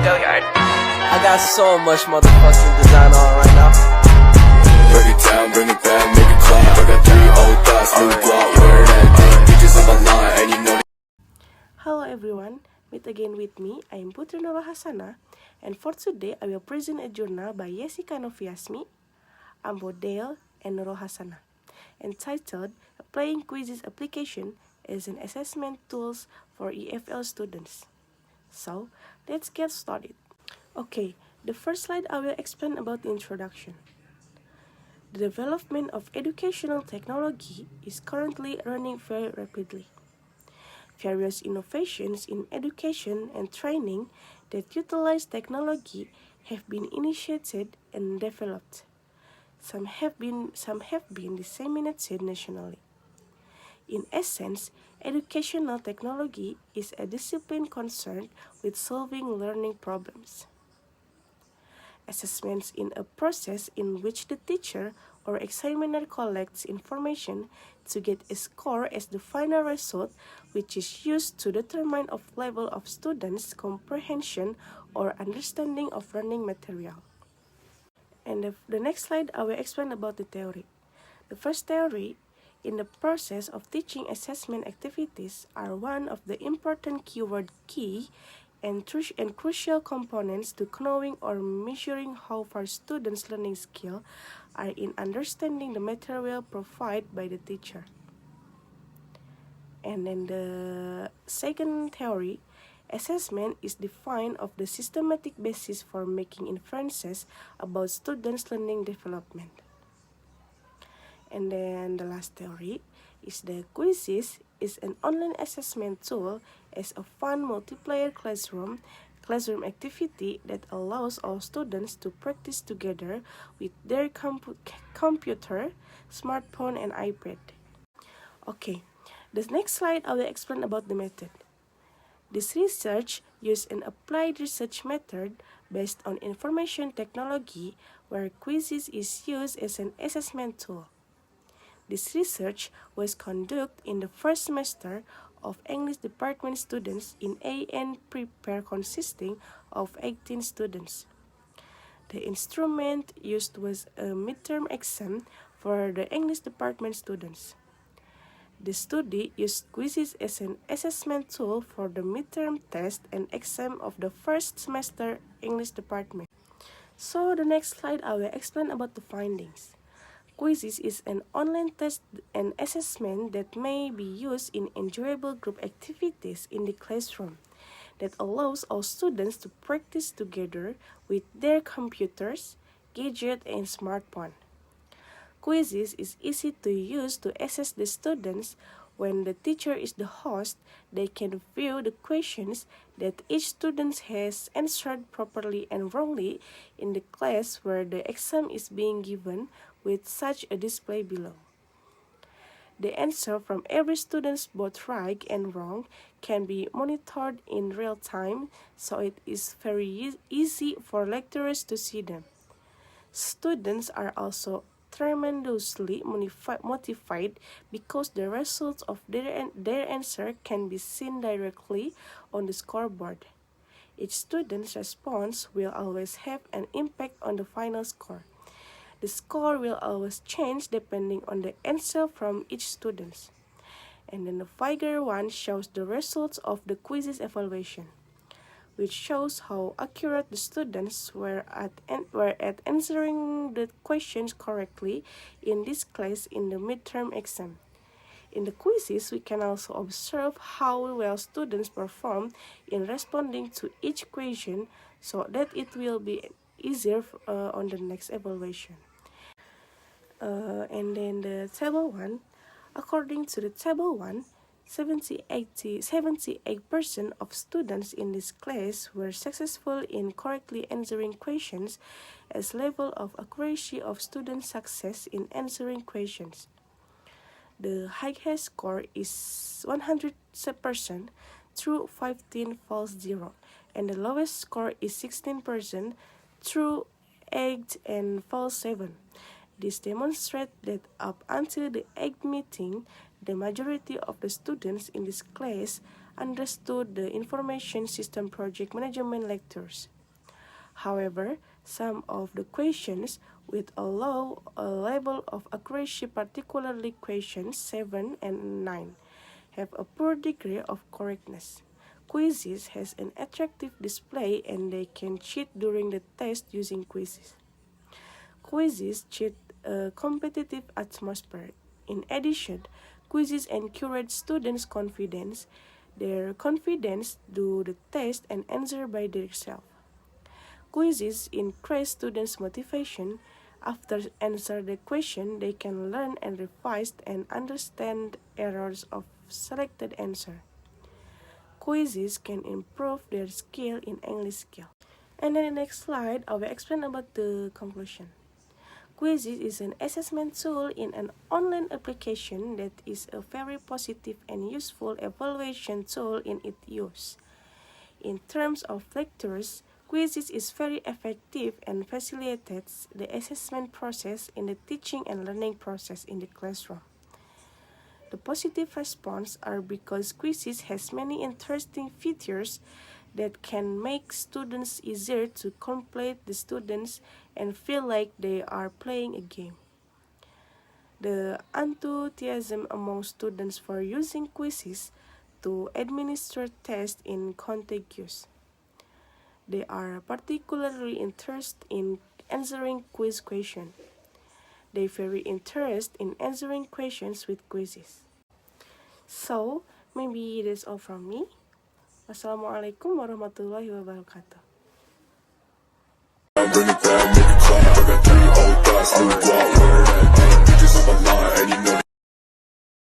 I got so much motherfucking design on right now. Break it down, bring it back, make it clap. I got 3 old thoughts, new block, where that day. Bitches on my line, and you know. Hello everyone, meet again with me. I am Putri Nurul Hasanah, and for today I will present a journal by Jessica Noviasmi, Ambodale, and Nurul Hasanah, entitled Applying Quizzes Application as an Assessment Tools for EFL Students. So, let's get started. Okay, the first slide I will explain about the introduction. The development of educational technology is currently running very rapidly. Various innovations in education and training that utilize technology have been initiated and developed. Some have been disseminated nationally. In essence, educational technology is a discipline concerned with solving learning problems. Assessments in a process in which the teacher or examiner collects information to get a score as the final result, which is used to determine the level of students' comprehension or understanding of learning material. And the next slide, I will explain about the theory. The first theory, in the process of teaching assessment activities, are one of the important key and crucial components to knowing or measuring how far students' learning skills are in understanding the material provided by the teacher. And then the second theory, assessment is defined of the systematic basis for making inferences about students' learning development. And then the last theory is the quizzes is an online assessment tool as a fun multiplayer classroom activity that allows all students to practice together with their computer, smartphone, and iPad. Okay, the next slide I will explain about the method. This research used an applied research method based on information technology where quizzes is used as an assessment tool. This research was conducted in the first semester of English department students in AN Prepare consisting of 18 students. The instrument used was a midterm exam for the English department students. The study used quizzes as an assessment tool for the midterm test and exam of the first semester English department. So the next slide I will explain about the findings. Quizzes is an online test and assessment that may be used in enjoyable group activities in the classroom that allows all students to practice together with their computers, gadgets, and smartphone. Quizzes is easy to use to assess the students. When the teacher is the host, they can view the questions that each student has answered properly and wrongly in the class where the exam is being given with such a display below. The answer from every student, both right and wrong, can be monitored in real time, so it is very easy for lecturers to see them. Students are also tremendously motivated because the results of their answer can be seen directly on the scoreboard. Each student's response will always have an impact on the final score. The score will always change depending on the answer from each student. And then the figure 1 shows the results of the quizzes evaluation, which shows how accurate the students were at answering the questions correctly in this class in the midterm exam. In the quizzes, we can also observe how well students perform in responding to each question so that it will be easier on the next evaluation. And then the table 1, according to the table 1, 78% of students in this class were successful in correctly answering questions as level of accuracy of student success in answering questions. The highest score is 100% through 15 false 0, and the lowest score is 16% through 8 and false 7. This demonstrates that up until the 8th meeting, the majority of the students in this class understood the information system project management lectures. However, some of the questions with a low level of accuracy, particularly questions 7 and 9, have a poor degree of correctness. Quizzes has an attractive display and they can cheat during the test using quizzes. Quizzes cheat a competitive atmosphere. In addition, quizzes encourage students' confidence. Their confidence do the test and answer by themselves. Quizzes increase students' motivation. After answer the question, they can learn and revise and understand errors of selected answer. Quizzes can improve their skill in English skill. And then the next slide, I will explain about the conclusion. Quizzes is an assessment tool in an online application that is a very positive and useful evaluation tool in its use. In terms of lectures, quizzes is very effective and facilitates the assessment process in the teaching and learning process in the classroom. The positive response are because quizzes has many interesting features that can make students easier to complete the students and feel like they are playing a game. The enthusiasm among students for using quizzes to administer tests is contagious. They are particularly interested in answering quiz questions. They very interested in answering questions with quizzes. So, maybe that's all from me. Wassalamualaikum warahmatullahi wabarakatuh. Bring it back, make it clap. I got 3 old thoughts, new block.